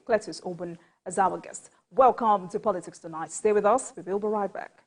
Cletus Obun as our guest. Welcome to Politics Tonight. Stay with us. We will be right back.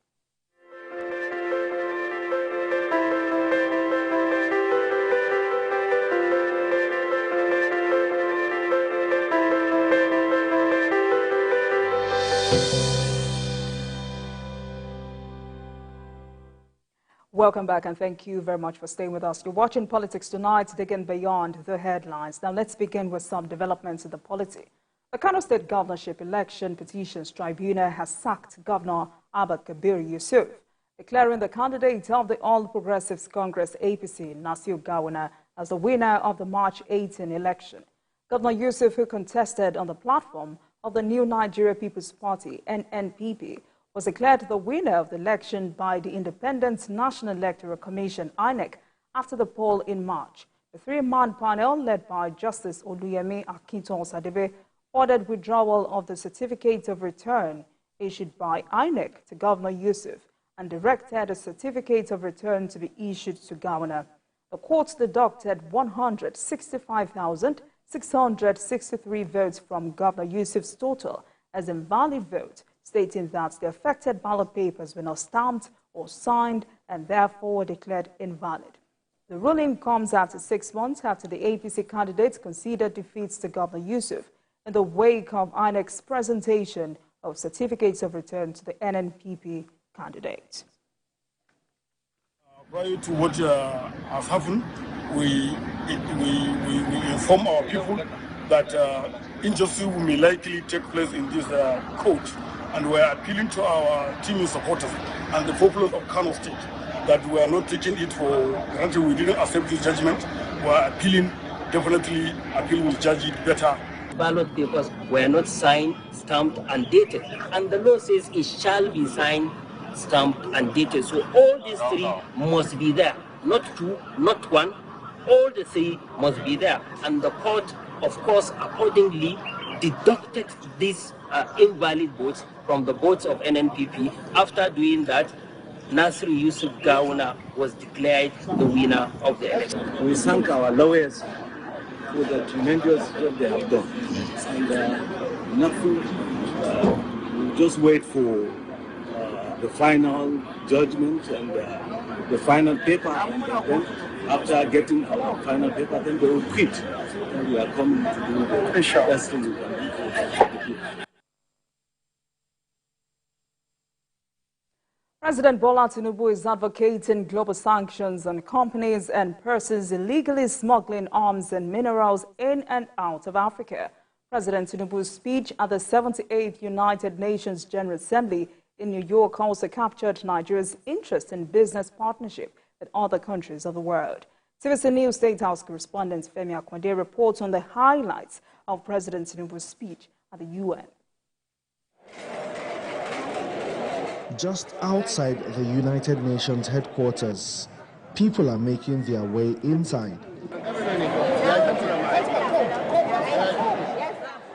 Welcome back, and thank you very much for staying with us. You're watching Politics Tonight, digging beyond the headlines. Now, let's begin with some developments in the polity. The Kano State Governorship Election Petitions Tribunal has sacked Governor Abba Kabir Yusuf, declaring the candidate of the All Progressives Congress APC, Nasir Gawuna, as the winner of the March 18 election. Governor Yusuf, who contested on the platform of the New Nigeria People's Party, NNPP, was declared the winner of the election by the Independent National Electoral Commission, INEC, after the poll in March. The three-man panel, led by Justice Oluyemi Akintosadebe, ordered withdrawal of the certificate of return issued by INEC to Governor Yusuf and directed a certificate of return to be issued to Gawuna. The court deducted 165,663 votes from Governor Yusuf's total as invalid vote, stating that the affected ballot papers were not stamped or signed and therefore declared invalid. The ruling comes after 6 months after the APC candidates conceded defeats to Governor Yusuf in the wake of INEC's presentation of certificates of return to the NNPP candidate. Prior to what has happened, we inform our people that injustice may likely take place in this court. And we are appealing to our team supporters and the populace of Kano State that we are not taking it for granted. We didn't accept this judgment. We are appealing, definitely appeal will judge it better. Ballot papers were not signed, stamped, and dated. And the law says it shall be signed, stamped, and dated. So all these three must be there. Not two, not one. All the three must be there. And the court, of course, accordingly deducted these invalid votes from the votes of NNPP. After doing that, Nasir Yusuf Gawuna was declared the winner of the election. We thank our lawyers for the tremendous job they have done. And nothing, we'll just wait for the final judgment and the final paper. And then after getting our final paper, then they will quit. And we are coming to do the best thing we can do for the people. President Bola Tinubu is advocating global sanctions on companies and persons illegally smuggling arms and minerals in and out of Africa. President Tinubu's speech at the 78th United Nations General Assembly in New York also captured Nigeria's interest in business partnership with other countries of the world. TVC News State House correspondent Femi Akwande reports on the highlights of President Tinubu's speech at the UN. Just outside the United Nations headquarters, people are making their way inside.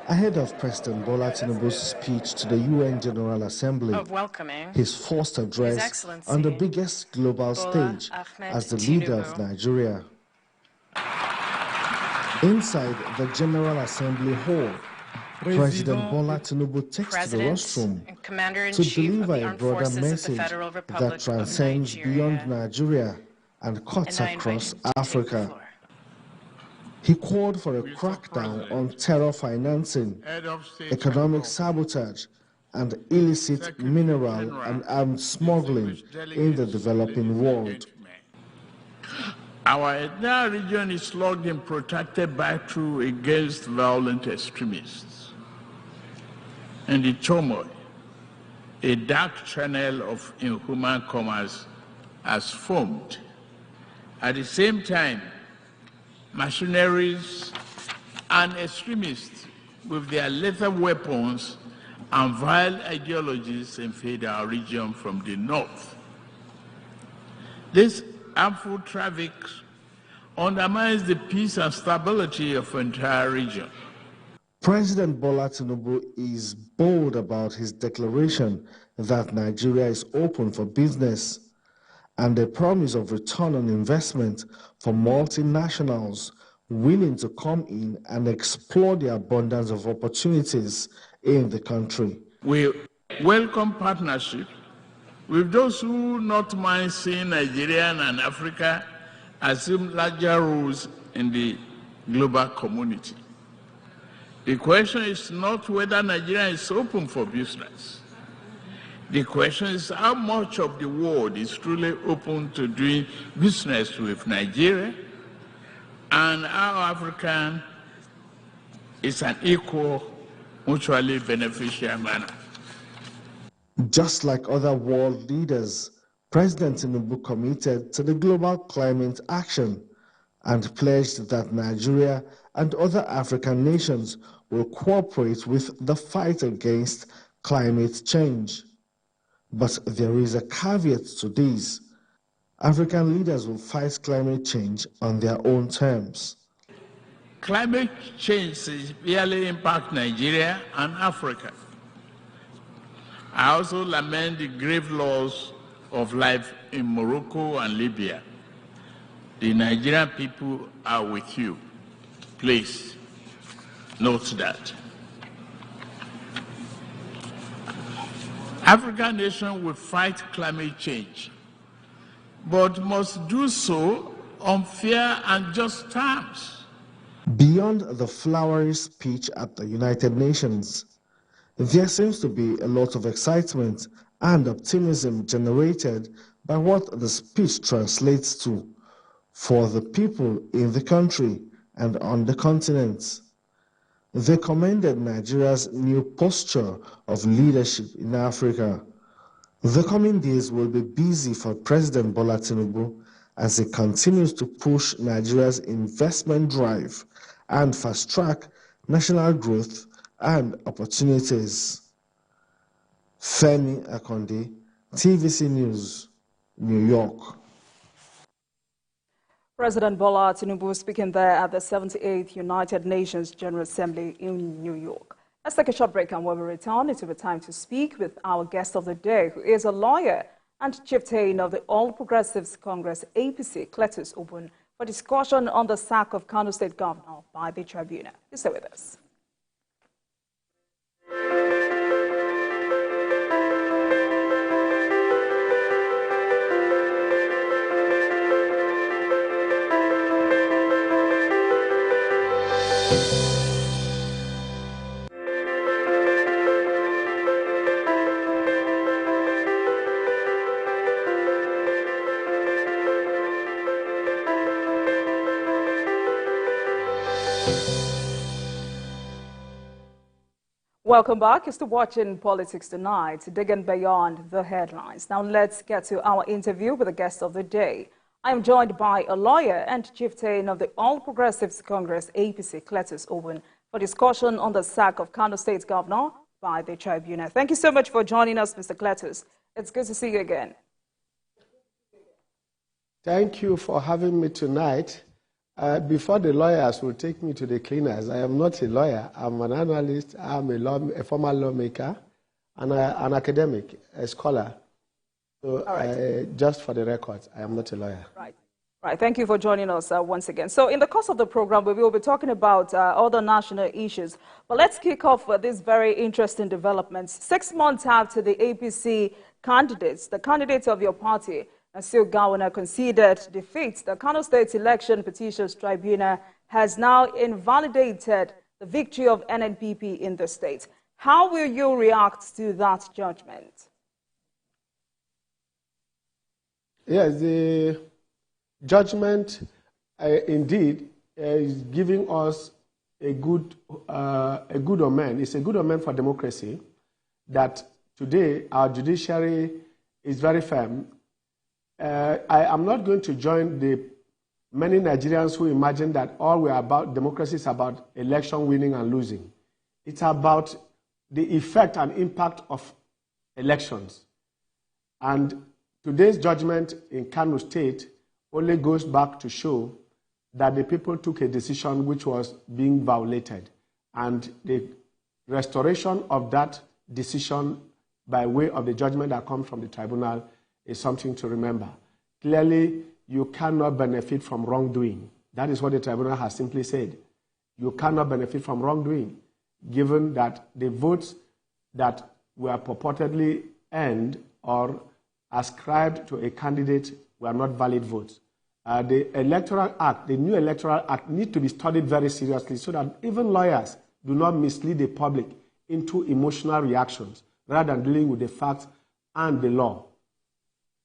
Ahead of President Bola Tinubu's speech to the UN General Assembly, his first address on the biggest global stage as the leader of Nigeria. Inside the General Assembly hall, President Bola Tinubu takes to the rostrum to deliver a broader message that transcends beyond Nigeria and cuts across Africa. He called for a crackdown on terror financing, economic sabotage, and illicit mineral and arms smuggling in the developing world. Our entire region is locked in protracted battle against violent extremists. And the turmoil, a dark channel of inhuman commerce has formed. At the same time, mercenaries and extremists with their lethal weapons and vile ideologies invade our region from the north. This harmful traffic undermines the peace and stability of the entire region. President Bola Tinubu is bold about his declaration that Nigeria is open for business and a promise of return on investment for multinationals willing to come in and explore the abundance of opportunities in the country. We welcome partnership with those who not mind seeing Nigeria and Africa assume larger roles in the global community. The question is not whether Nigeria is open for business. The question is how much of the world is truly open to doing business with Nigeria, and how African is an equal, mutually beneficial manner. Just like other world leaders, President Tinubu committed to the global climate action and pledged that Nigeria and other African nations will cooperate with the fight against climate change. But there is a caveat to this. African leaders will fight climate change on their own terms. Climate change severely impacts Nigeria and Africa. I also lament the grave loss of life in Morocco and Libya. The Nigerian people are with you. Please note that. African nations will fight climate change, but must do so on fair and just terms. Beyond the flowery speech at the United Nations, there seems to be a lot of excitement and optimism generated by what the speech translates to for the people in the country and on the continent. They commended Nigeria's new posture of leadership in Africa. The coming days will be busy for President Bola Tinubu as he continues to push Nigeria's investment drive and fast-track national growth and opportunities. Femi Akonde, TVC News, New York. President Bola Tinubu speaking there at the 78th United Nations General Assembly in New York. Let's take a short break, and when we return, it will be time to speak with our guest of the day, who is a lawyer and chieftain of the All Progressives Congress APC, Cletus Obun, for discussion on the sack of Kano State Governor by the tribunal. You stay with us. Welcome back. You're still watching Politics Tonight, digging beyond the headlines. Now let's get to our interview with the guest of the day. I am joined by a lawyer and chieftain of the All Progressives Congress APC, Cletus Obun, for discussion on the sack of Kano State Governor by the tribunal. Thank you so much for joining us, Mr. Cletus. It's good to see you again. Thank you for having me tonight. Before the lawyers will take me to the cleaners, I am not a lawyer. I'm an analyst. I'm a former lawmaker and an academic, a scholar. So just for the record, I am not a lawyer. Right. Thank you for joining us once again. So in the course of the program, we will be talking about other national issues. But let's kick off with these very interesting developments. 6 months after the APC candidates, the candidates of your party, Nasir Gawuna, conceded defeat, the Kano State Election Petitions Tribunal has now invalidated the victory of NNPP in the state. How will you react to that judgment? Yes, the judgment indeed is giving us a good omen. It's a good omen for democracy that today our judiciary is very firm. I am not going to join the many Nigerians who imagine that all we're about, democracy is about election winning and losing. It's about the effect and impact of elections. And today's judgment in Kano State only goes back to show that the people took a decision which was being violated. And the restoration of that decision by way of the judgment that comes from the tribunal is something to remember. Clearly, you cannot benefit from wrongdoing. That is what the tribunal has simply said. You cannot benefit from wrongdoing, given that the votes that were purportedly earned or ascribed to a candidate were not valid votes. The Electoral Act, the new Electoral Act, needs to be studied very seriously so that even lawyers do not mislead the public into emotional reactions rather than dealing with the facts and the law.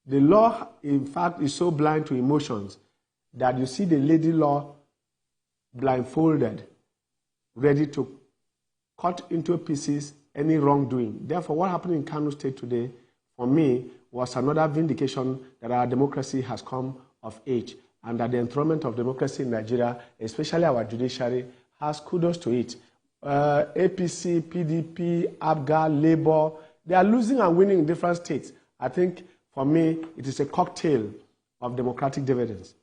The law, in fact, is so blind to emotions that you see the lady law blindfolded, ready to cut into pieces any wrongdoing. Therefore, what happened in Kano State today, for me, was another vindication that our democracy has come of age and that the enthronement of democracy in Nigeria, especially our judiciary, has kudos to it. APC, PDP, ABGA, Labour, they are losing and winning in different states. I think, for me, it is a cocktail of democratic dividends,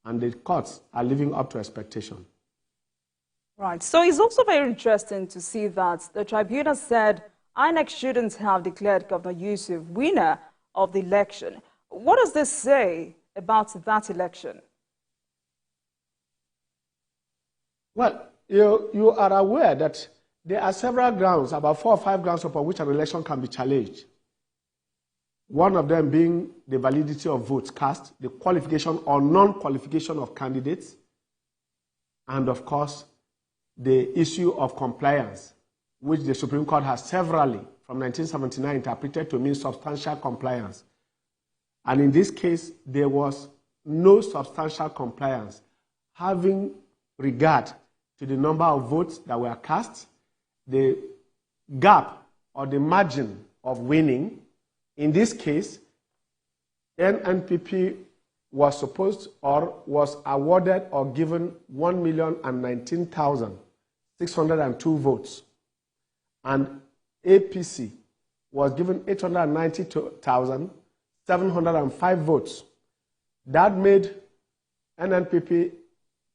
and the courts are living up to expectation. Right. So it's also very interesting to see that the tribunal said INEC shouldn't have declared Governor Yusuf winner of the election. What does this say about that election? Well, you are aware that there are several grounds, about 4 or 5 grounds upon which an election can be challenged. One of them being the validity of votes cast, the qualification or non-qualification of candidates, and of course, the issue of compliance, which the Supreme Court has severally, from 1979, interpreted to mean substantial compliance. And in this case, there was no substantial compliance, having regard to the number of votes that were cast, the gap or the margin of winning. In this case, NNPP was supposed or was awarded or given 1,019,602 votes, and APC was given 892,705 votes. That made NNPP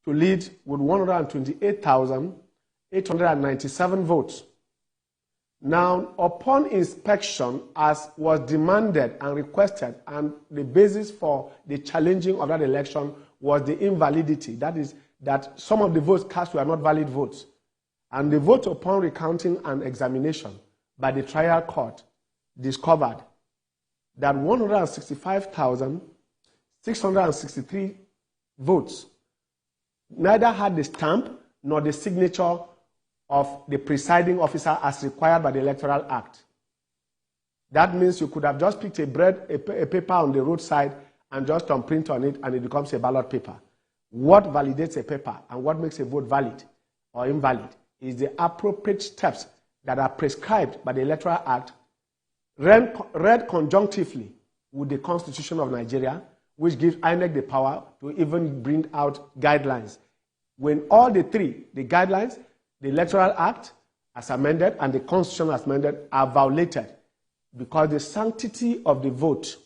to lead with 128,897 votes. Now, upon inspection, as was demanded and requested, and the basis for the challenging of that election was the invalidity, that is, that some of the votes cast were not valid votes. And the vote upon recounting and examination by the trial court discovered that 165,663 votes neither had the stamp nor the signature of the presiding officer as required by the Electoral Act. That means you could have just picked a paper on the roadside and just print on it, and it becomes a ballot paper. What validates a paper and what makes a vote valid or invalid is the appropriate steps that are prescribed by the Electoral Act, read conjunctively with the Constitution of Nigeria, which gives INEC the power to even bring out guidelines. When all the three, the guidelines, the Electoral Act as amended and the Constitution as amended, are violated, because the sanctity of the vote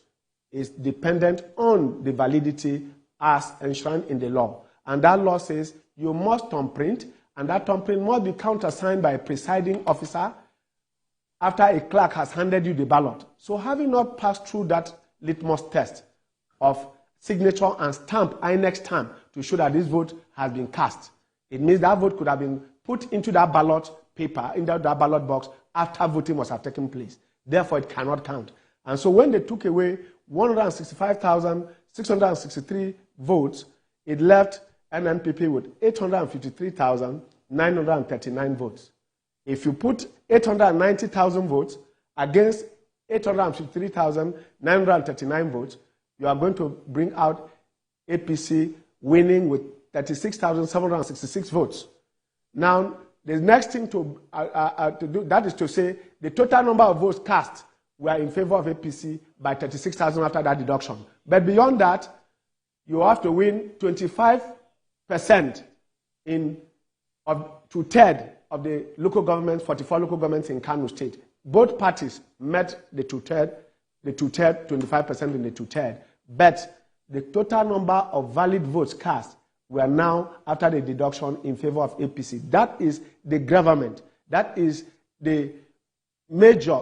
is dependent on the validity as enshrined in the law. And that law says you must thumbprint, and that thumbprint must be countersigned by a presiding officer after a clerk has handed you the ballot. So having not passed through that litmus test of signature and stamp, INEC stamp, to show that this vote has been cast, it means that vote could have been put into that ballot paper, into that ballot box, after voting must have taken place. Therefore, it cannot count. And so when they took away 165,663 votes, it left NNPP with 853,939 votes. If you put 890,000 votes against 853,939 votes, you are going to bring out APC winning with 36,766 votes. Now, the next thing to do, that is to say, the total number of votes cast were in favor of APC by 36,000 after that deduction. But beyond that, you have to win 25% of two-thirds of the local governments, 44 local governments in Kano State. Both parties met the two-thirds, 25% in the two-thirds. But the total number of valid votes cast were now, after the deduction, in favor of APC. That is the government. That is the major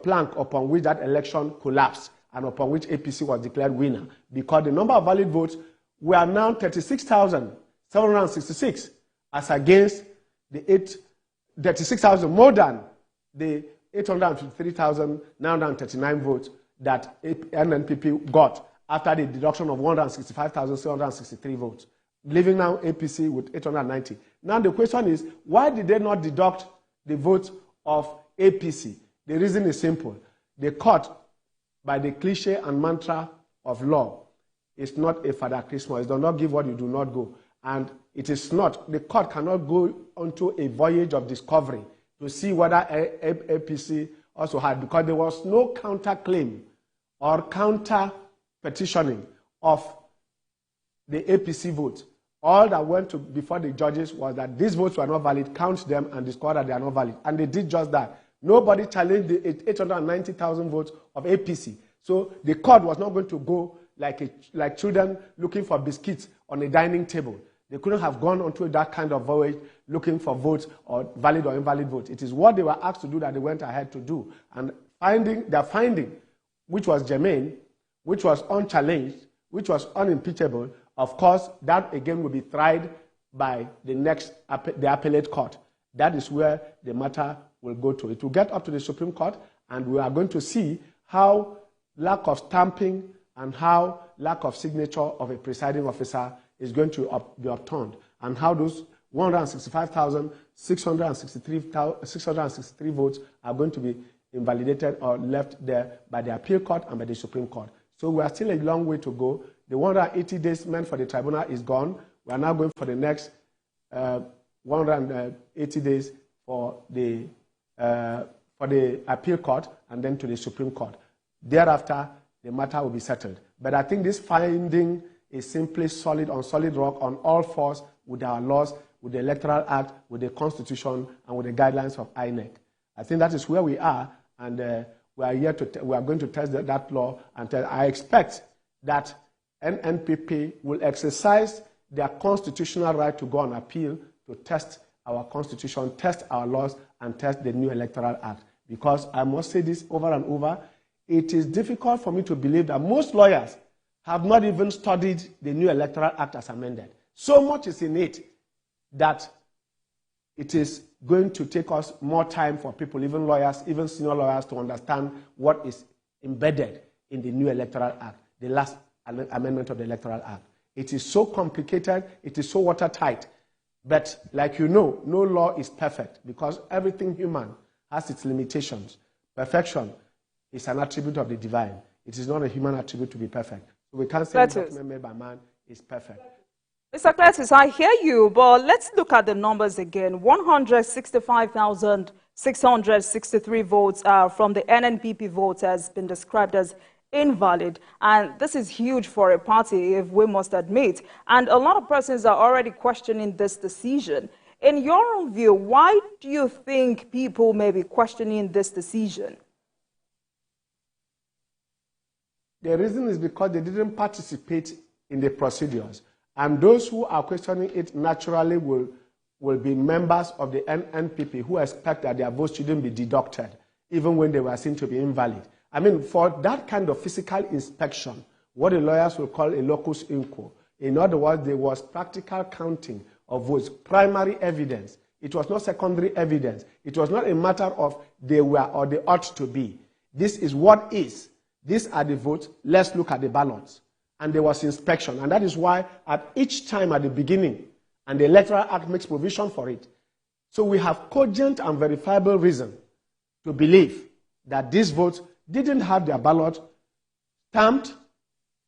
plank upon which that election collapsed and upon which APC was declared winner, because the number of valid votes were now 36,000 766 as against the 36,000, more than the 853,939 votes that NNPP got after the deduction of 165,763 votes, leaving now APC with 890. Now the question is, why did they not deduct the votes of APC? The reason is simple. The court, by the cliche and mantra of law, is not a Father Christmas. It does not give what you do not go. And it is not, the court cannot go onto a voyage of discovery to see whether APC also had, because there was no counterclaim or counter petitioning of the APC votes. All that went to before the judges was that these votes were not valid, count them and discover that they are not valid. And they did just that. Nobody challenged the 890,000 votes of APC. So the court was not going to go like children looking for biscuits on a dining table. They couldn't have gone onto that kind of voyage looking for votes or valid or invalid votes. It is what they were asked to do that they went ahead to do. And their finding, which was germane, which was unchallenged, which was unimpeachable, of course, that again will be tried by the appellate court. That is where the matter will go to. It will get up to the Supreme Court, and we are going to see how lack of stamping and how lack of signature of a presiding officer is going to be upturned, and how those 165,663 votes are going to be invalidated or left there by the appeal court and by the Supreme Court. So we are still a long way to go. The 180 days meant for the tribunal is gone. We are now going for the next 180 days for the appeal court and then to the Supreme Court. Thereafter, the matter will be settled. But I think this finding is simply on solid rock, on all fours with our laws, with the Electoral Act, with the Constitution, and with the guidelines of INEC. I think that is where we are, and we are going to test that law. And I expect that NNPP will exercise their constitutional right to go on appeal to test our Constitution, test our laws, and test the new Electoral Act. Because I must say this over and over, it is difficult for me to believe that most lawyers have not even studied the new Electoral Act as amended. So much is in it that it is going to take us more time for people, even lawyers, even senior lawyers, to understand what is embedded in the new Electoral Act, the last amendment of the Electoral Act. It is so complicated, it is so watertight, but like you know, no law is perfect because everything human has its limitations. Perfection is an attribute of the divine. It is not a human attribute to be perfect. So we can't say the document made by man is perfect. Mr. Cletus, I hear you, but let's look at the numbers again. 165,663 votes from the NNPP votes has been described as invalid. And this is huge for a party, if we must admit. And a lot of persons are already questioning this decision. In your own view, why do you think people may be questioning this decision? The reason is because they didn't participate in the procedures. And those who are questioning it naturally will be members of the NNPP who expect that their votes shouldn't be deducted, even when they were seen to be invalid. I mean, for that kind of physical inspection, what the lawyers will call a locus inquo, in other words, there was practical counting of votes, primary evidence. It was not secondary evidence. It was not a matter of they were or they ought to be. This is what is. These are the votes. Let's look at the ballots. And there was inspection. And that is why at each time at the beginning, and the Electoral Act makes provision for it. So we have cogent and verifiable reason to believe that these votes didn't have their ballot stamped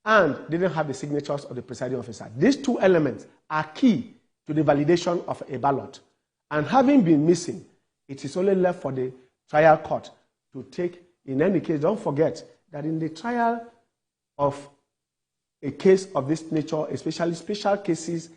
and didn't have the signatures of the presiding officer. These two elements are key to the validation of a ballot. And having been missing, it is only left for the trial court to take. In any case, don't forget that in the trial of a case of this nature, especially special cases,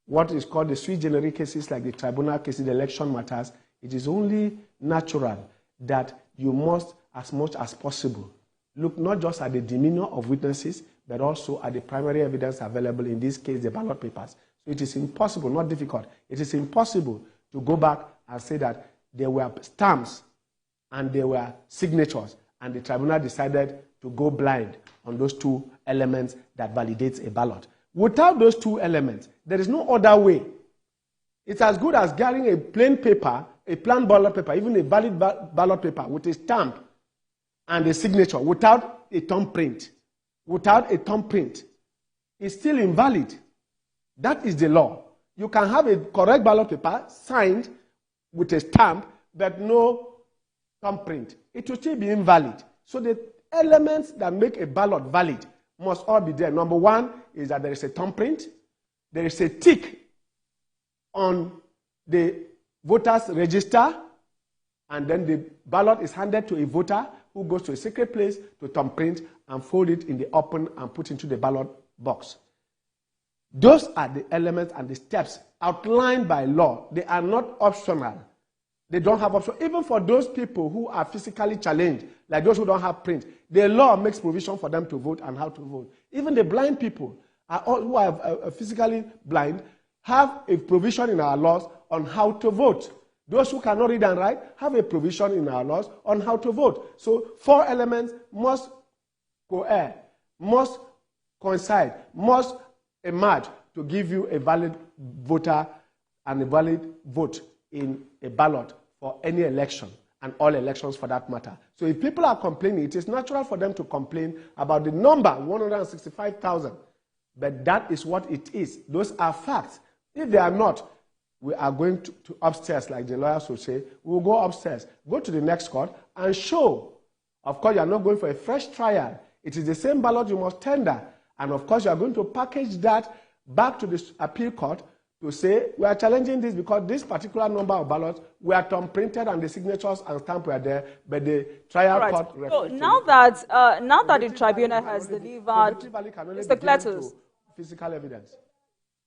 what is called the sui generis cases like the tribunal cases, the election matters, it is only natural that you must, as much as possible, look not just at the demeanor of witnesses, but also at the primary evidence available, in this case, the ballot papers. So it is impossible, not difficult, it is impossible to go back and say that there were stamps and there were signatures, and the tribunal decided to go blind on those two elements that validates a ballot. Without those two elements, there is no other way. It's as good as carrying a plain paper, a plain ballot paper, even a valid ballot paper with a stamp and a signature without a thumbprint. Without a thumbprint, it's still invalid. That is the law. You can have a correct ballot paper signed with a stamp, but no thumbprint. It will still be invalid. So the elements that make a ballot valid must all be there. Number one is that there is a thumbprint, there is a tick on the voter's register, and then the ballot is handed to a voter who goes to a secret place to thumbprint and fold it in the open and put into the ballot box. Those are the elements and the steps outlined by law. They are not optional. They don't have option. Even for those people who are physically challenged, like those who don't have print, the law makes provision for them to vote and how to vote. Even the blind people who are physically blind have a provision in our laws on how to vote. Those who cannot read and write have a provision in our laws on how to vote. So 4 elements must cohere, must coincide, must emerge to give you a valid voter and a valid vote in a ballot for any election and all elections for that matter. So if people are complaining, it is natural for them to complain about the number, 165,000. But that is what it is. Those are facts. If they are not, we are going to upstairs, like the lawyers will say. We will go upstairs, go to the next court and show. Of course, you are not going for a fresh trial. It is the same ballot you must tender. And of course, you are going to package that back to the appeal court to say, we are challenging this because this particular number of ballots were thumbprinted and the signatures and stamp were there, but the trial court... So now that the tribunal has delivered the letters... Physical evidence.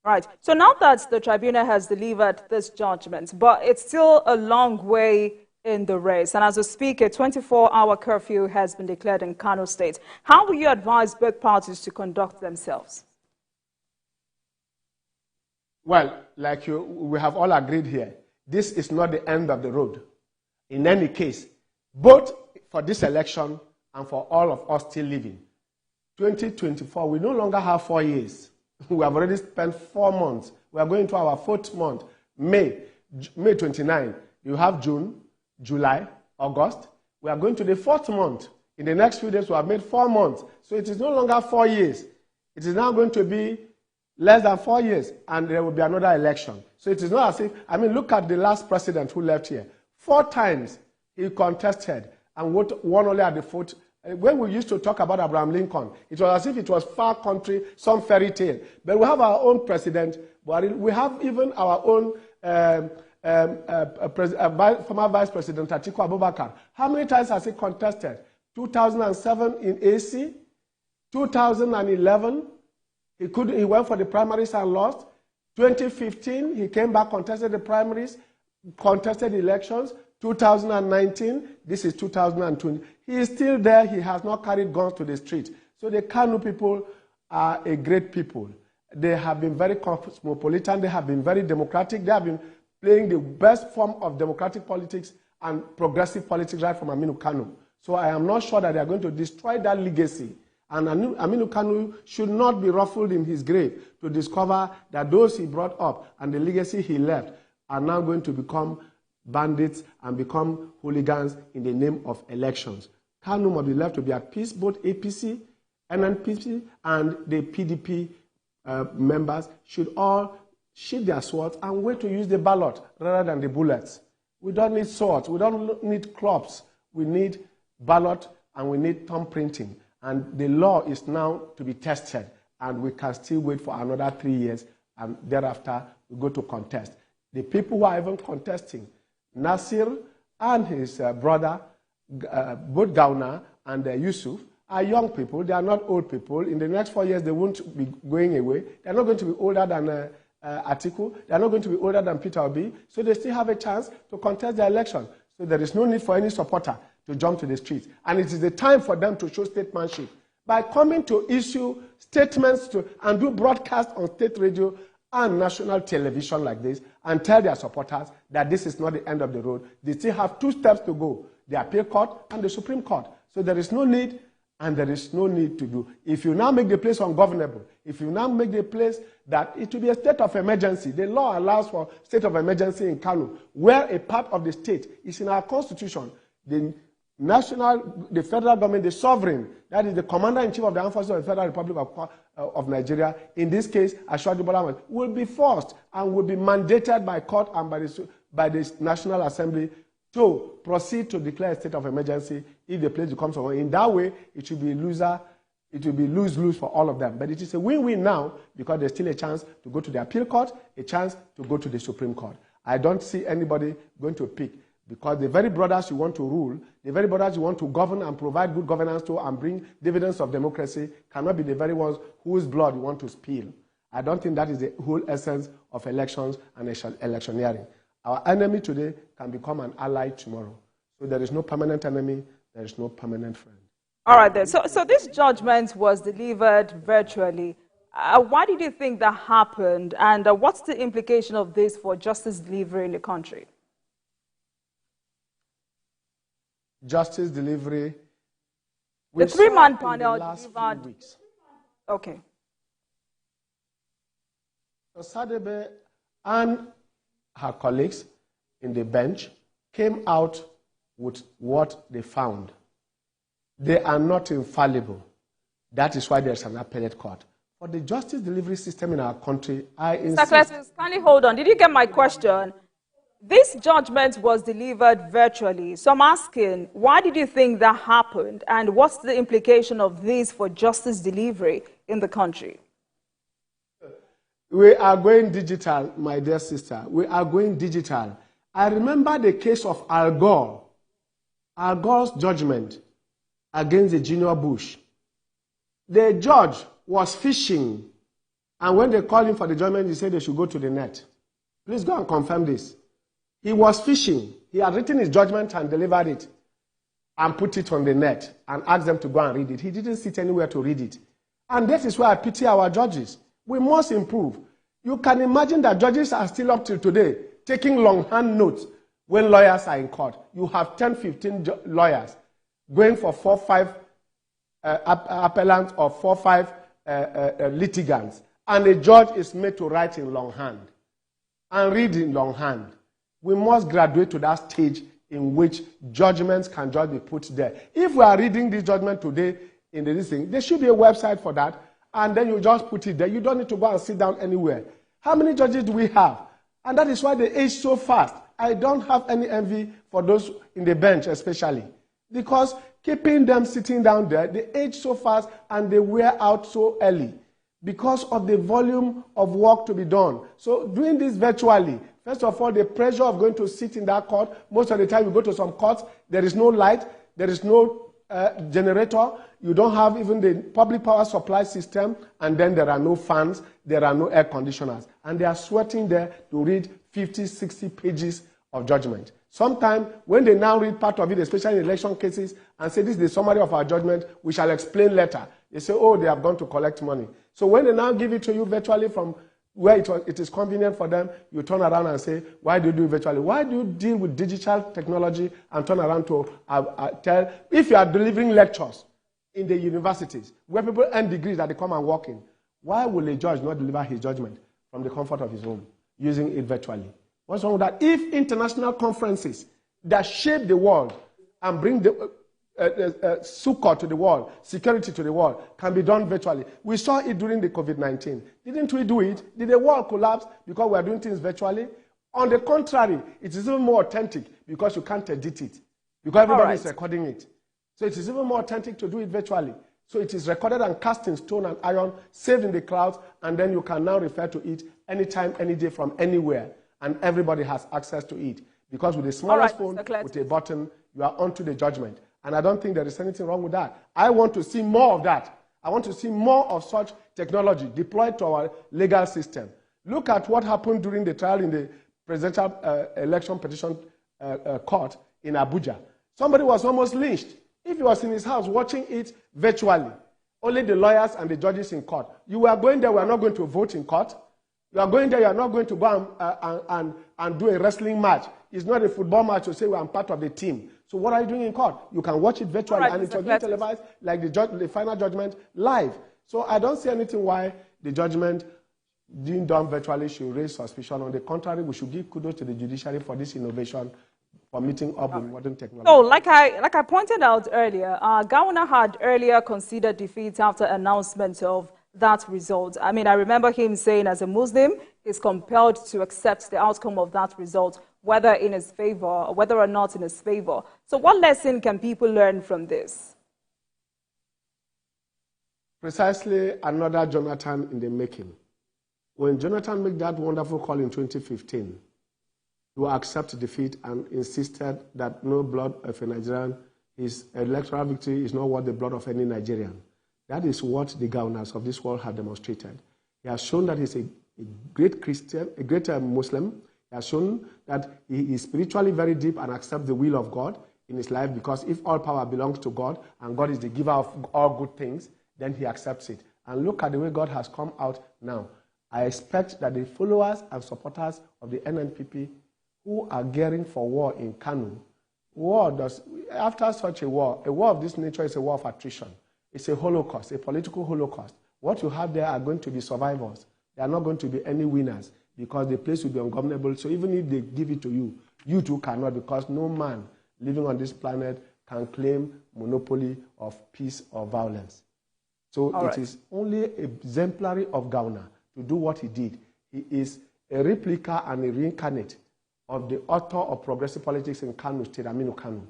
Right. So now that the tribunal has delivered this judgment, but it's still a long way in the race. And as we speak, a 24-hour curfew has been declared in Kano State. How will you advise both parties to conduct themselves? Well, like we have all agreed here, this is not the end of the road. In any case, both for this election and for all of us still living, 2024, we no longer have 4 years. We have already spent 4 months. We are going to our 4th month, May 29. You have June, July, August. We are going to the 4th month. In the next few days, we have made 4 months. So it is no longer 4 years. It is now going to be less than 4 years, and there will be another election. So it is not as if, I mean, look at the last president who left here. 4 times he contested and won only at the 4th. When we used to talk about Abraham Lincoln, it was as if it was far country, some fairy tale. But we have our own president, we have even our own former Vice President Atiku Abubakar. How many times has he contested? 2007 in AC, 2011, he went for the primaries and lost. 2015, he came back, contested the primaries, contested elections. 2019, this is 2020. He is still there. He has not carried guns to the street. So the Kano people are a great people. They have been very cosmopolitan. They have been very democratic. They have been playing the best form of democratic politics and progressive politics right from Aminu Kano. So I am not sure that they are going to destroy that legacy. And Aminu Kano should not be ruffled in his grave to discover that those he brought up and the legacy he left are now going to become bandits and become hooligans in the name of elections. Kano must be left to be at peace. Both APC, NNPC, and the PDP members should all sheath their swords and wait to use the ballot rather than the bullets. We don't need swords. We don't need clubs. We need ballot and we need thumb printing. And the law is now to be tested, and we can still wait for another 3 years, and thereafter we go to contest. The people who are even contesting, Nasir and his brother, both Gauna and Yusuf, are young people. They are not old people. In the next 4 years, they won't be going away. They are not going to be older than Atiku. They are not going to be older than Peter Obi. So they still have a chance to contest the election. So there is no need for any supporter to jump to the streets. And it is the time for them to show statesmanship by coming to issue statements and do broadcast on state radio and national television like this and tell their supporters that this is not the end of the road. They still have 2 steps to go, the appeal court and the Supreme Court. So there is no need And there is no need to do. If you now make the place ungovernable, if you now make the place that it will be a state of emergency, the law allows for state of emergency in Kano, where a part of the state is in our constitution. The federal government, the sovereign, that is the commander-in-chief of the armed forces of the Federal Republic of Nigeria, in this case, Ashwadu Bola, will be forced and will be mandated by court and by the National Assembly to proceed to declare a state of emergency if the place becomes over. In that way, it should be lose-lose for all of them. But it is a win-win now because there's still a chance to go to the appeal court, a chance to go to the Supreme Court. I don't see anybody going to pick because the very brothers you want to rule, the very brothers you want to govern and provide good governance to and bring dividends of democracy cannot be the very ones whose blood you want to spill. I don't think that is the whole essence of elections and electioneering. Our enemy today can become an ally tomorrow. So there is no permanent enemy, there is no permanent friend. All right, then. So this judgment was delivered virtually. Why did you think that happened? And what's the implication of this for justice delivery in the country? Justice delivery. The three-man panel last few weeks. Okay. So Sadebe and her colleagues in the bench came out with what they found. They are not infallible. That is why there's an appellate court. For the justice delivery system in our country, I insist... Mr. Cletus, kindly hold on. Did you get my question? This judgment was delivered virtually. So I'm asking, why did you think that happened? And what's the implication of this for justice delivery in the country? We are going digital, my dear sister. We are going digital. I remember the case of Al Gore. Al Gore's judgment against the junior Bush. The judge was fishing, and when they called him for the judgment, he said they should go to the net. Please go and confirm this. He was fishing. He had written his judgment and delivered it and put it on the net and asked them to go and read it. He didn't sit anywhere to read it. And that is why I pity our judges. We must improve. You can imagine that judges are still up till today taking longhand notes when lawyers are in court. You have 10, 15 lawyers going for 4, 5 appellants or 4, 5 litigants. And a judge is made to write in longhand and read in longhand. We must graduate to that stage in which judgments can just be put there. If we are reading this judgment today in this thing, there should be a website for that. And then you just put it there. You don't need to go and sit down anywhere. How many judges do we have? And that is why they age so fast. I don't have any envy for those in the bench especially. Because keeping them sitting down there, they age so fast and they wear out so early because of the volume of work to be done. So doing this virtually, first of all, the pressure of going to sit in that court, most of the time you go to some courts, there is no light, there is no generator, you don't have even the public power supply system, and then there are no fans, there are no air conditioners. And they are sweating there to read 50, 60 pages of judgment. Sometimes, when they now read part of it, especially in election cases, and say, this is the summary of our judgment, we shall explain later. They say, oh, they have gone to collect money. So when they now give it to you virtually from where it is convenient for them, you turn around and say, why do you do it virtually? Why do you deal with digital technology and turn around to tell, if you are delivering lectures in the universities, where people earn degrees that they come and work in, why will a judge not deliver his judgment from the comfort of his home, using it virtually? What's wrong with that? If international conferences that shape the world and bring the succor to the world, security to the world, can be done virtually. We saw it during the COVID-19. Didn't we do it? Did the world collapse because we are doing things virtually? On the contrary, it is even more authentic because you can't edit it, because everybody is recording it. So it is even more authentic to do it virtually. So it is recorded and cast in stone and iron, saved in the clouds, and then you can now refer to it anytime, any day, from anywhere, and everybody has access to it. Because with a smallest phone, with a button, you are onto the judgment. And I don't think there is anything wrong with that. I want to see more of that. I want to see more of such technology deployed to our legal system. Look at what happened during the trial in the presidential election petition court in Abuja. Somebody was almost lynched. If he was in his house watching it virtually, only the lawyers and the judges in court. You are going there, we are not going to vote in court. You are going there, you are not going to go and do a wrestling match. It's not a football match to say, well, I'm part of the team. So what are you doing in court? You can watch it virtually, right, and it was being televised like the final judgment live. So I don't see anything why the judgment being done virtually should raise suspicion. On the contrary, we should give kudos to the judiciary for this innovation, for meeting up with modern technology. So, like I pointed out earlier, Gowuna had earlier considered defeat after announcement of that result. I mean, I remember him saying as a Muslim, he's compelled to accept the outcome of that result, whether in his favor or whether or not in his favor. So what lesson can people learn from this? Precisely another Jonathan in the making. When Jonathan made that wonderful call in 2015, he will accept defeat and insisted that no blood of a Nigerian, his electoral victory is not worth the blood of any Nigerian. That is what the governors of this world have demonstrated. He has shown that he's a great Christian, a great Muslim. He has shown that he is spiritually very deep and accepts the will of God in his life, because if all power belongs to God and God is the giver of all good things, then he accepts it. And look at the way God has come out now. I expect that the followers and supporters of the NNPP who are gearing for war in Kano, after such a war of this nature is a war of attrition. It's a holocaust, a political holocaust. What you have there are going to be survivors. They are not going to be any winners, because the place will be ungovernable. So even if they give it to you, you too cannot, because no man living on this planet can claim monopoly of peace or violence. So it is only exemplary of Gowuna to do what he did. He is a replica and a reincarnate of the author of progressive politics in Kano State, Aminu Kano.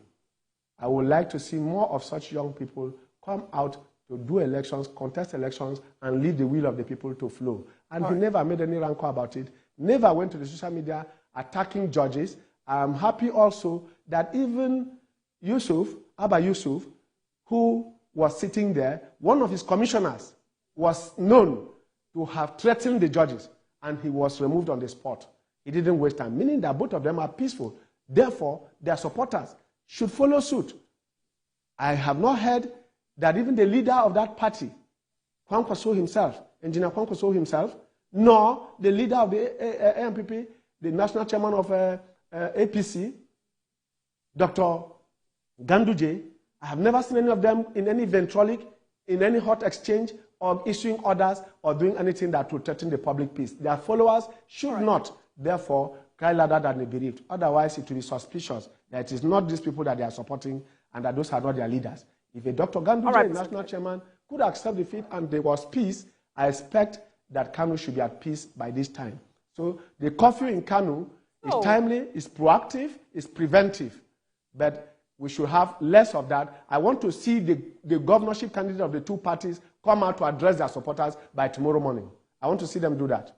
I would like to see more of such young people come out to do elections, contest elections, and leave the will of the people to flow. And he never made any rancor about it, never went to the social media attacking judges. I'm happy also that even Abba Yusuf, who was sitting there, one of his commissioners was known to have threatened the judges, and he was removed on the spot. He didn't waste time, meaning that both of them are peaceful. Therefore, their supporters should follow suit. I have not heard that even the leader of that party, Kwankwaso himself, Engineer Kwankwaso himself, nor the leader of the ANPP, the national chairman of APC, Dr. Ganduje, I have never seen any of them in any ventrolic, in any hot exchange, or issuing orders, or doing anything that will threaten the public peace. Their followers should not, therefore, cry louder than the bereaved. Otherwise, it will be suspicious that it is not these people that they are supporting and that those are not their leaders. If a Dr. Ganduje, national chairman, could accept defeat and there was peace, I expect that Kano should be at peace by this time. So the curfew in Kano is timely, is proactive, is preventive. But we should have less of that. I want to see the governorship candidate of the two parties come out to address their supporters by tomorrow morning. I want to see them do that.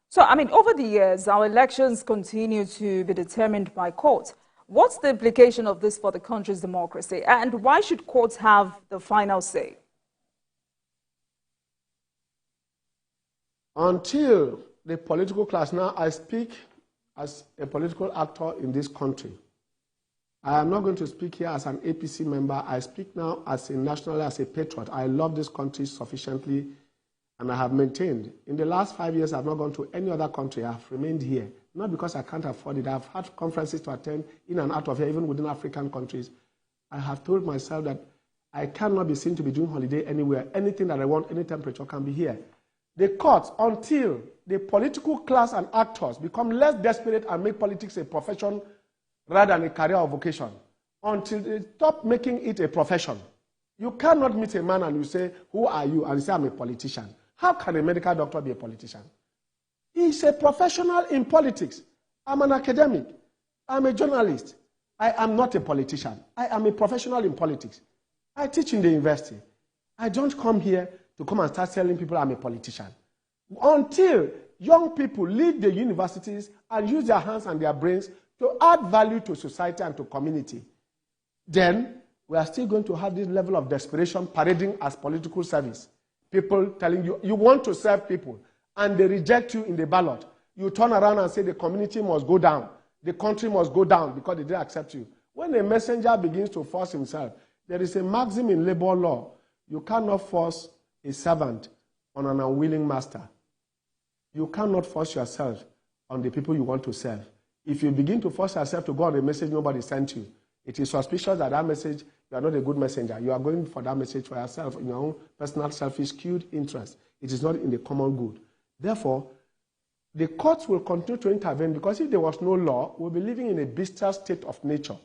So, I mean, over the years, our elections continue to be determined by courts. What's the implication of this for the country's democracy? And why should courts have the final say? Until the political class, now I speak as a political actor in this country. I am not going to speak here as an APC member. I speak now as a national, as a patriot. I love this country sufficiently, and I have maintained. In the last 5 years, I have not gone to any other country. I have remained here, not because I can't afford it. I have had conferences to attend in and out of here, even within African countries. I have told myself that I cannot be seen to be doing holiday anywhere. Anything that I want, any temperature can be here. The courts, until the political class and actors become less desperate and make politics a profession rather than a career or vocation, until they stop making it a profession. You cannot meet a man and you say, who are you? And you say, I'm a politician. How can a medical doctor be a politician? He's a professional in politics. I'm an academic. I'm a journalist. I am not a politician. I am a professional in politics. I teach in the university. I don't come here to come and start telling people I'm a politician. Until young people leave the universities and use their hands and their brains to add value to society and to community, then we are still going to have this level of desperation parading as political service. People telling you, you want to serve people, and they reject you in the ballot. You turn around and say the community must go down, the country must go down because they didn't accept you. When a messenger begins to force himself, there is a maxim in labor law. You cannot force a servant on an unwilling master. You cannot force yourself on the people you want to serve. If you begin to force yourself to go on a message nobody sent you, it is suspicious that that message, you are not a good messenger. You are going for that message for yourself, in your own personal, selfish, skewed interest. It is not in the common good. Therefore, the courts will continue to intervene, because if there was no law, we'll be living in a bestial state of nature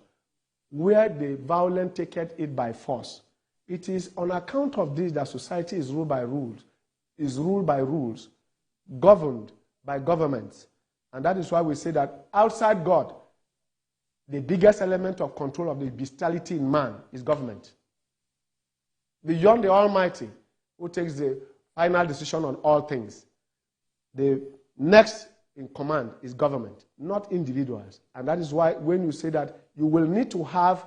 where the violent take it by force. It is on account of this that society is ruled by rules, governed by governments. And that is why we say that outside God, the biggest element of control of the bestiality in man is government. Beyond the Almighty, who takes the final decision on all things, the next in command is government, not individuals. And that is why when you say that you will need to have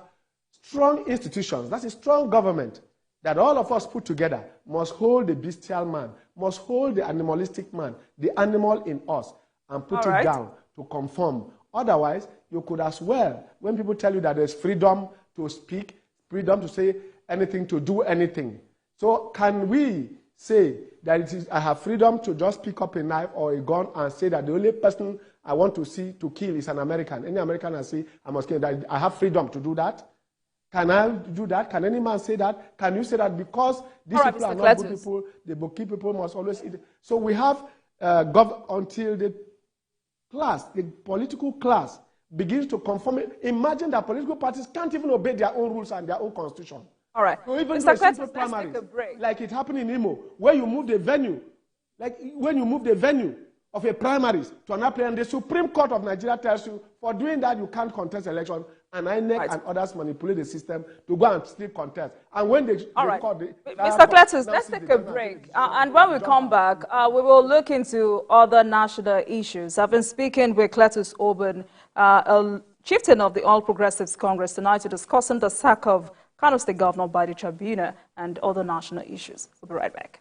strong institutions, that's a strong government, that all of us put together must hold the bestial man, must hold the animalistic man, the animal in us, and put it down to conform. Otherwise, you could as well, when people tell you that there's freedom to speak, freedom to say anything, to do anything. So can we say that it is, I have freedom to just pick up a knife or a gun and say that the only person I want to see to kill is an American? Any American I see, I must kill. That I have freedom to do that? Can I do that? Can any man say that? Can you say that because these people are not good people, the bookie people must always eat? So we have until the class, the political class, begins to conform. Imagine that political parties can't even obey their own rules and their own constitution. All right. So even Mr. Cletus, let's take a break. Like it happened in Imo, where you move the venue, like when you move the venue of a primaries to another place, and the Supreme Court of Nigeria tells you, for doing that, you can't contest election, and INEC and others manipulate the system to go and still contest. And when they call the... Mr. Cletus, let's take a break. And when we come back, we will look into other national issues. I've been speaking with Cletus Obun, a chieftain of the All Progressives Congress, tonight to discussing the sack of Kano State Governor by the tribunal and other national issues. We'll be right back.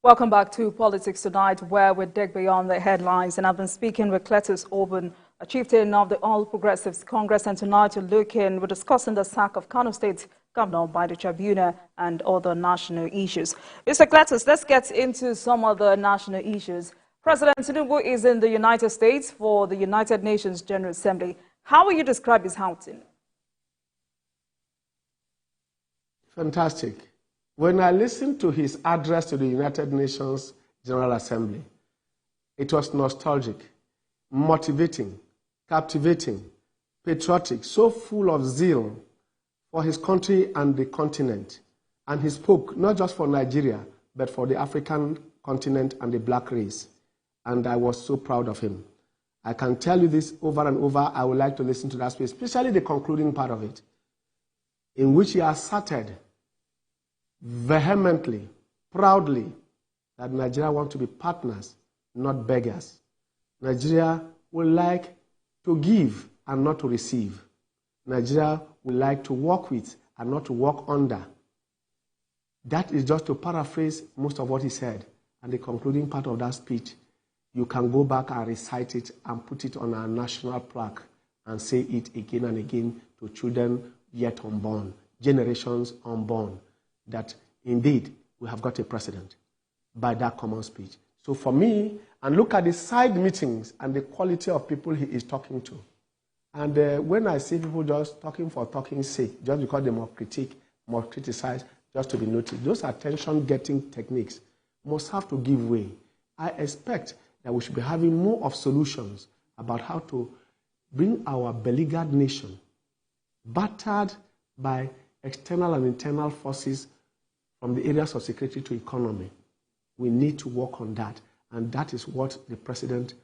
Welcome back to Politics Tonight, where we dig beyond the headlines. And I've been speaking with Cletus Obun, a chieftain of the All Progressives Congress. And tonight we're discussing the sack of Kano State Governor by the tribunal and other national issues. Mr. Cletus, let's get into some of the national issues. President Tinubu is in the United States for the United Nations General Assembly. How will you describe his outing? Fantastic. When I listened to his address to the United Nations General Assembly, it was nostalgic, motivating, captivating, patriotic, so full of zeal for his country and the continent. And he spoke not just for Nigeria, but for the African continent and the black race. And I was so proud of him. I can tell you this over and over. I would like to listen to that speech, especially the concluding part of it, in which he asserted vehemently, proudly, that Nigeria wants to be partners, not beggars. Nigeria would like to give and not to receive. Nigeria would like to work with and not to work under. That is just to paraphrase most of what he said. And the concluding part of that speech, you can go back and recite it and put it on our national plaque and say it again and again to children yet unborn, generations unborn, that indeed we have got a precedent by that common speech. So for me, and look at the side meetings and the quality of people he is talking to. And when I see people just talking for talking's sake, just because they must critique, must criticize, just to be noticed, those attention-getting techniques must have to give way. I expect that we should be having more of solutions about how to bring our beleaguered nation, battered by external and internal forces from the areas of security to economy. We need to work on that. And that is what the president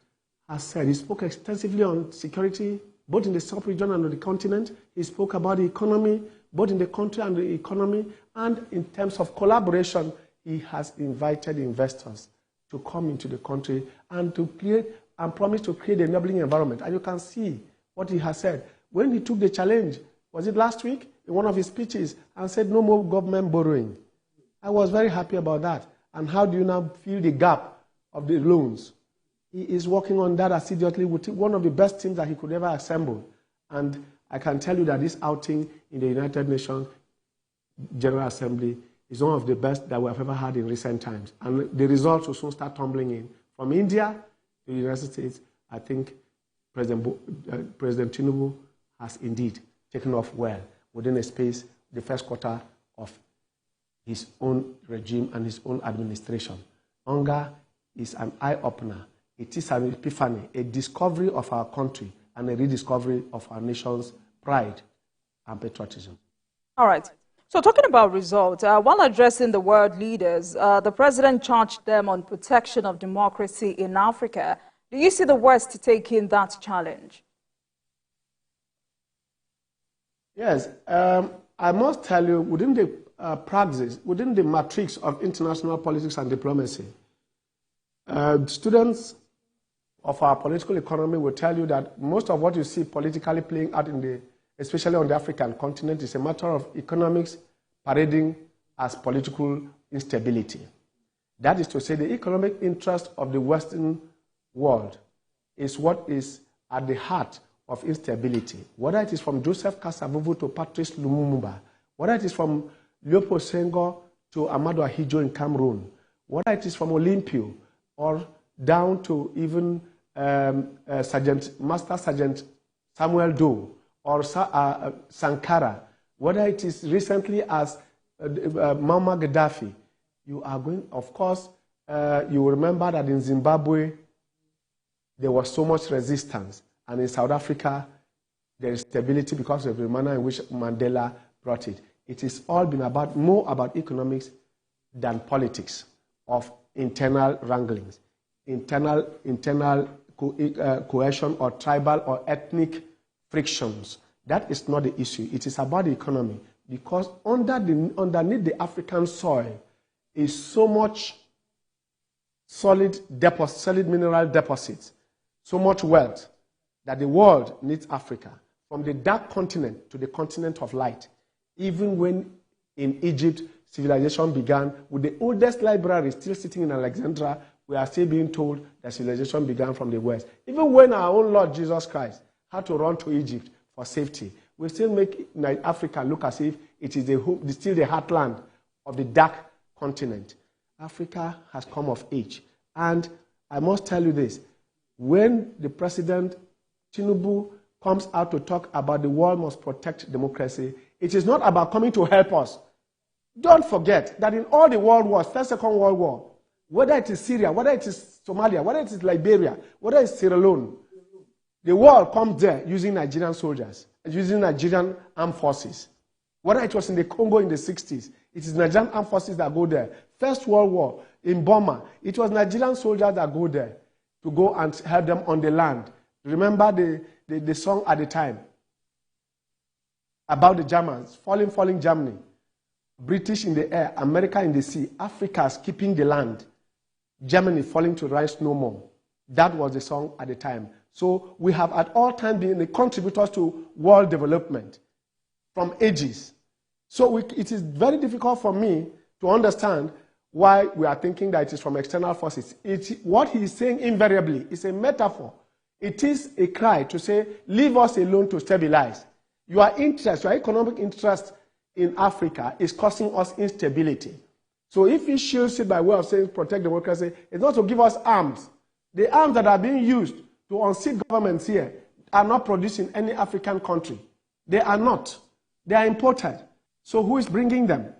has said. He spoke extensively on security, both in the sub-region and on the continent. He spoke about the economy, both in the country and the economy. And in terms of collaboration, he has invited investors to come into the country and to create and promise to create an enabling environment. And you can see what he has said. When he took the challenge, was it last week, in one of his speeches, and said no more government borrowing. I was very happy about that. And how do you now fill the gap of the loans? He is working on that assiduously with one of the best teams that he could ever assemble. And I can tell you that this outing in the United Nations General Assembly is one of the best that we have ever had in recent times. And the results will soon start tumbling in. From India to the United States, I think President Tinubu has indeed taken off well within a space, the first quarter of his own regime and his own administration. UNGA is an eye-opener. It is an epiphany, a discovery of our country and a rediscovery of our nation's pride and patriotism. All right. So talking about results, while addressing the world leaders, the president charged them on protection of democracy in Africa. Do you see the West taking that challenge? Yes. I must tell you, within the practice, within the matrix of international politics and diplomacy, students of our political economy will tell you that most of what you see politically playing out especially on the African continent, is a matter of economics parading as political instability. That is to say, the economic interest of the Western world is what is at the heart of instability. Whether it is from Joseph Kasavubu to Patrice Lumumba, whether it is from Leopold Senghor to Amadou Ahidjo in Cameroon, whether it is from Olympio or down to even Master Sergeant Samuel Doe or Sankara, whether it is recently as Muammar Gaddafi, you are going, of course, you will remember that in Zimbabwe, there was so much resistance. And in South Africa, there is stability because of the manner in which Mandela brought it. It has all been more about economics than politics of internal wranglings, internal cohesion or tribal or ethnic frictions. That is not the issue. It is about the economy, because underneath the African soil is so much solid mineral deposits, so much wealth, that the world needs Africa. From the dark continent to the continent of light. Even when in Egypt civilization began, with the oldest library still sitting in Alexandria, we are still being told that civilization began from the West. Even when our own Lord Jesus Christ had to run to Egypt for safety, we still make Africa look as if it is still the heartland of the dark continent. Africa has come of age. And I must tell you this, when the President Tinubu comes out to talk about the world must protect democracy, it is not about coming to help us. Don't forget that in all the world wars, First, Second World War, whether it is Syria, whether it is Somalia, whether it is Liberia, whether it is Sierra Leone, the world comes there using Nigerian soldiers, using Nigerian armed forces. Whether it was in the Congo in the 60s, it is Nigerian armed forces that go there. First World War in Burma, it was Nigerian soldiers that go there to go and help them on the land. Remember the song at the time about the Germans, falling Germany, British in the air, America in the sea, Africa keeping the land, Germany falling to rise no more. That was the song at the time. So we have at all times been the contributors to world development from ages. So it is very difficult for me to understand why we are thinking that it is from external forces. What he is saying invariably is a metaphor. It is a cry to say, leave us alone to stabilize. Your interest, your economic interest in Africa is causing us instability. So if he shields it by way of saying protect democracy, it's not to give us arms. The arms that are being used to unseat governments here are not produced in any African country. They are not. They are imported. So who is bringing them?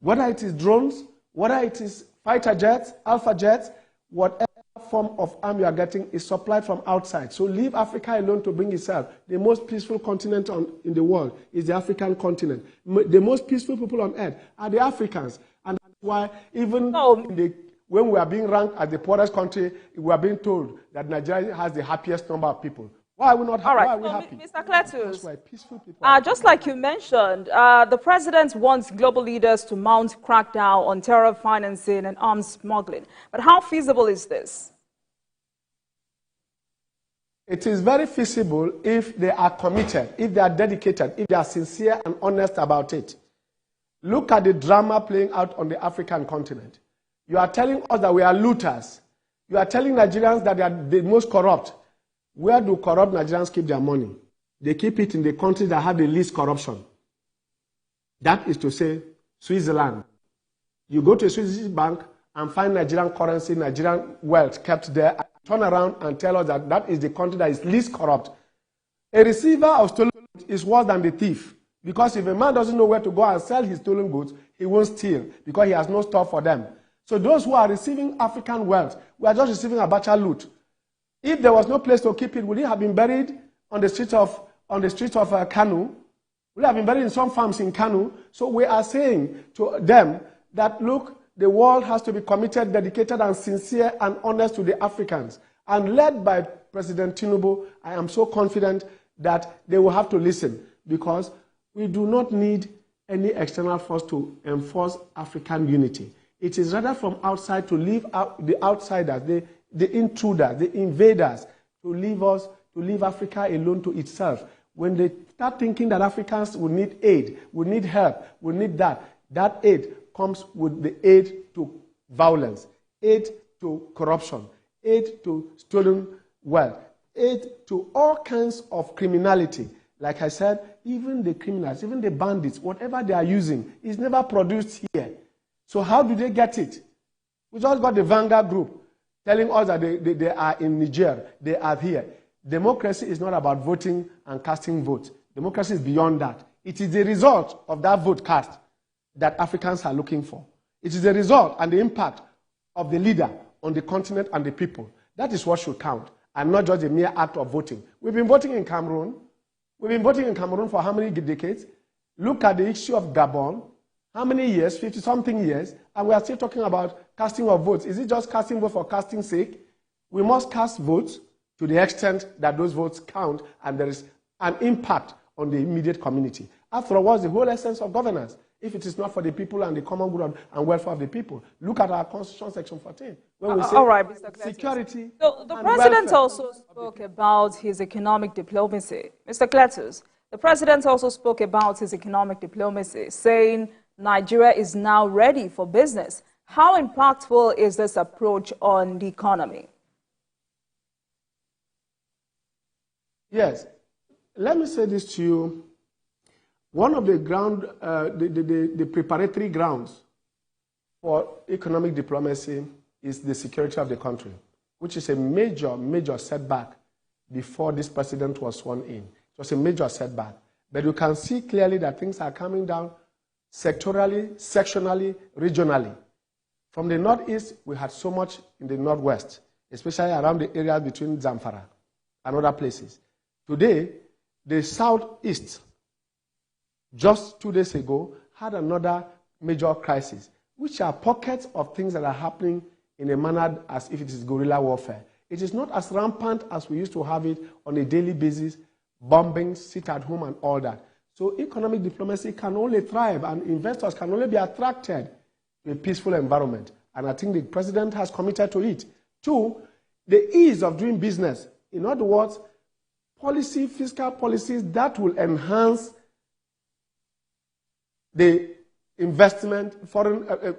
Whether it is drones, whether it is fighter jets, alpha jets, whatever form of arm you are getting is supplied from outside. So leave Africa alone to bring itself. The most peaceful continent in the world is the African continent. The most peaceful people on earth are the Africans. And that's why even when we are being ranked as the poorest country, we are being told that Nigeria has the happiest number of people. Why are we not happy? Why are we happy? Mr. Cletus, just like you mentioned, the president wants global leaders to mount crackdown on terror financing and arms smuggling. But how feasible is this? It is very feasible if they are committed, if they are dedicated, if they are sincere and honest about it. Look at the drama playing out on the African continent. You are telling us that we are looters. You are telling Nigerians that they are the most corrupt. Where do corrupt Nigerians keep their money? They keep it in the countries that have the least corruption. That is to say, Switzerland. You go to a Swiss bank and find Nigerian currency, Nigerian wealth kept there, turn around and tell us that that is the country that is least corrupt. A receiver of stolen goods is worse than the thief. Because if a man doesn't know where to go and sell his stolen goods, he won't steal because he has no store for them. So those who are receiving African wealth, we are just receiving Abacha loot. If there was no place to keep it, would it have been buried on the streets of Kano? Would it have been buried in some farms in Kano? So we are saying to them that, look, the world has to be committed, dedicated, and sincere and honest to the Africans. And led by President Tinubu, I am so confident that they will have to listen, because we do not need any external force to enforce African unity. It is rather from outside to leave out the outsiders, the intruders, the invaders, to leave Africa alone to itself. When they start thinking that Africans will need aid, will need help, will need that aid comes with the aid to violence, aid to corruption, aid to stolen wealth, aid to all kinds of criminality. Like I said, even the criminals, even the bandits, whatever they are using is never produced here. So how do they get it? We just got the Vanguard group telling us that they are in Niger, they are here. Democracy is not about voting and casting votes. Democracy is beyond that. It is the result of that vote cast that Africans are looking for. It is the result and the impact of the leader on the continent and the people. That is what should count, and not just a mere act of voting. We've been voting in Cameroon. We've been voting in Cameroon for how many decades? Look at the issue of Gabon. How many years? 50-something years. And we are still talking about casting of votes. Is it just casting votes for casting's sake? We must cast votes to the extent that those votes count and there is an impact on the immediate community. After all, what's the whole essence of governance if it is not for the people and the common good and welfare of the people? Look at our Constitution, Section 14, where we say all right, Mr. security. So the president also spoke about his economic diplomacy. Mr. Cletus, the president also spoke about his economic diplomacy, saying Nigeria is now ready for business. How impactful is this approach on the economy? Yes. Let me say this to you. One of the preparatory grounds for economic diplomacy is the security of the country, which is a major, major setback before this president was sworn in. It was a major setback. But you can see clearly that things are coming down sectorally, sectionally, regionally. From the northeast, we had so much in the northwest, especially around the area between Zamfara and other places. Today, the southeast, just 2 days ago, had another major crisis, which are pockets of things that are happening in a manner as if it is guerrilla warfare. It is not as rampant as we used to have it on a daily basis, bombings, sit at home and all that. So economic diplomacy can only thrive and investors can only be attracted to a peaceful environment. And I think the president has committed to it. 2, the ease of doing business. In other words, policy, fiscal policies that will enhance the investment,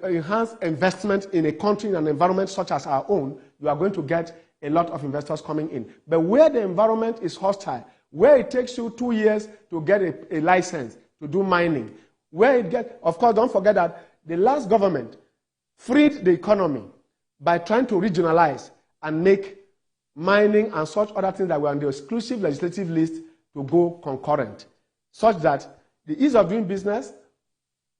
enhance investment in a country, in an environment such as our own. You are going to get a lot of investors coming in. But where the environment is hostile, where it takes you 2 years to get a license to do mining, where it gets, of course, don't forget that the last government freed the economy by trying to regionalize and make mining and such other things that were on the exclusive legislative list to go concurrent, such that the ease of doing business,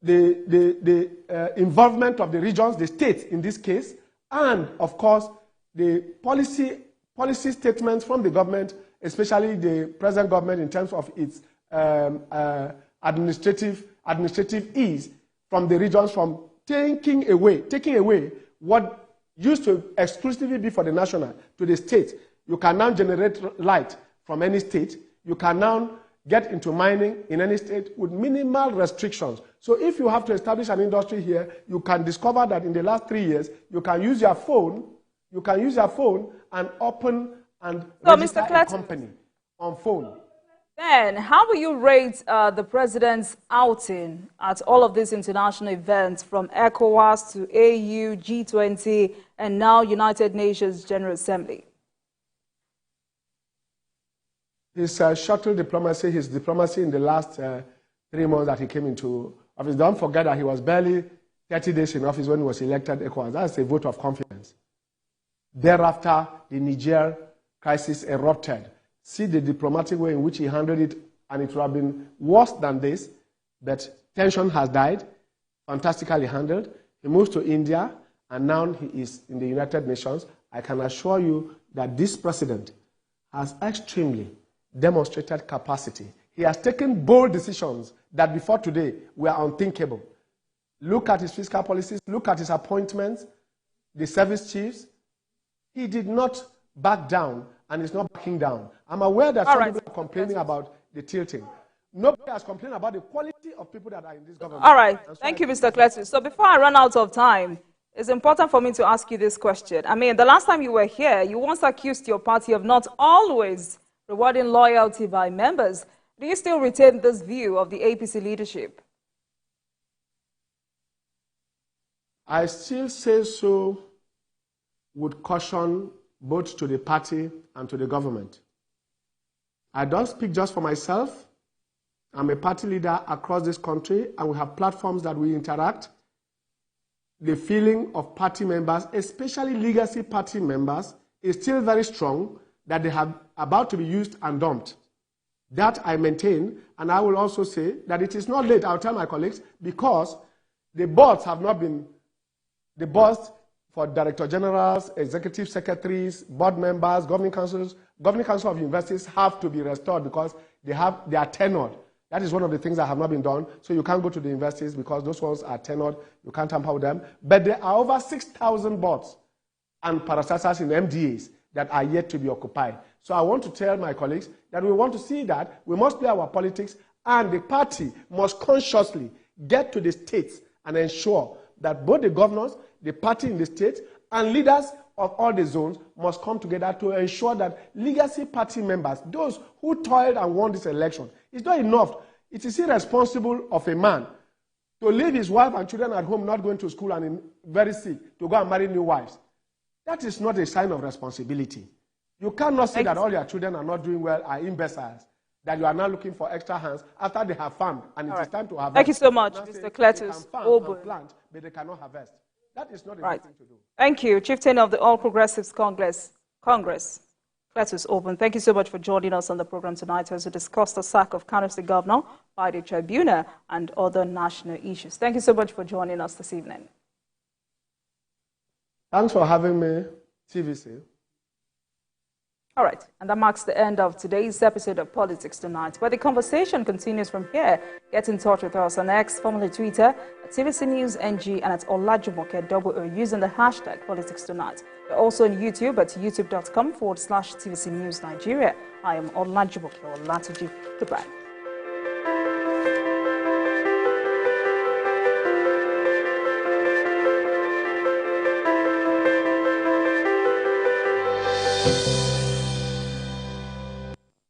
the involvement of the regions, the states in this case, and of course the policy statements from the government, especially the present government in terms of its administrative ease from the regions, from taking away what used to exclusively be for the national to the state. You can now generate light from any state. You can now get into mining in any state with minimal restrictions. So if you have to establish an industry here, you can discover that in the last 3 years, you can use your phone and open and register a company on phone. Ben, how will you rate the president's outing at all of these international events, from ECOWAS to AU, G20, and now United Nations General Assembly? His shuttle diplomacy, his diplomacy in the last 3 months that he came into office. Don't forget that he was barely 30 days in office when he was elected ECOWAS. That's a vote of confidence. Thereafter, the Niger crisis erupted. See the diplomatic way in which he handled it, and it would have been worse than this, but tension has died, fantastically handled. He moves to India, and now he is in the United Nations. I can assure you that this president has extremely demonstrated capacity. He has taken bold decisions that before today were unthinkable. Look at his fiscal policies, look at his appointments, the service chiefs. He did not back down, and is not backing down. I'm aware that some people are complaining about the tilting. Nobody has complained about the quality of people that are in this government. All right. Thank you, Mr. Cletus. So before I run out of time, it's important for me to ask you this question. I mean, the last time you were here, you once accused your party of not always rewarding loyalty by members. Do you still retain this view of the APC leadership? I still say so with caution, both to the party and to the government. I don't speak just for myself. I'm a party leader across this country, and we have platforms that we interact. The feeling of party members, especially legacy party members, is still very strong, that they have about to be used and dumped. That I maintain, and I will also say that it is not late, I'll tell my colleagues, because the boards have not been, the boards for director generals, executive secretaries, board members, governing council of universities have to be restored because they are tenured. That is one of the things that have not been done. So you can't go to the universities because those ones are tenured. You can't tamper with them. But there are over 6,000 boards and parastatals in MDAs that are yet to be occupied. So I want to tell my colleagues that we want to see that we must play our politics, and the party must consciously get to the states and ensure that both the governors, the party in the state, and leaders of all the zones must come together to ensure that legacy party members, those who toiled and won this election, it's not enough. It is irresponsible of a man to leave his wife and children at home, not going to school and very sick, to go and marry new wives. That is not a sign of responsibility. You cannot say that all your children are not doing well, are imbeciles, that you are now looking for extra hands after they have farmed, and it is time to harvest. Thank you so much, Mr. Cletus. Obun. Plant, but they cannot harvest. That is not a good thing to do. Thank you, Chieftain of the All Progressives Congress, Cletus Obun. Thank you so much for joining us on the program tonight as we discuss the sack of Kano State Governor by the tribunal and other national issues. Thank you so much for joining us this evening. Thanks for having me, TVC. All right, and that marks the end of today's episode of Politics Tonight. But the conversation continues from here. Get in touch with us on X, formerly Twitter, at TVC News NG, and at Olajumoke using the hashtag Politics Tonight. We're also on YouTube at youtube.com/TVC News Nigeria. I am Olajumoke Olatuji. Goodbye.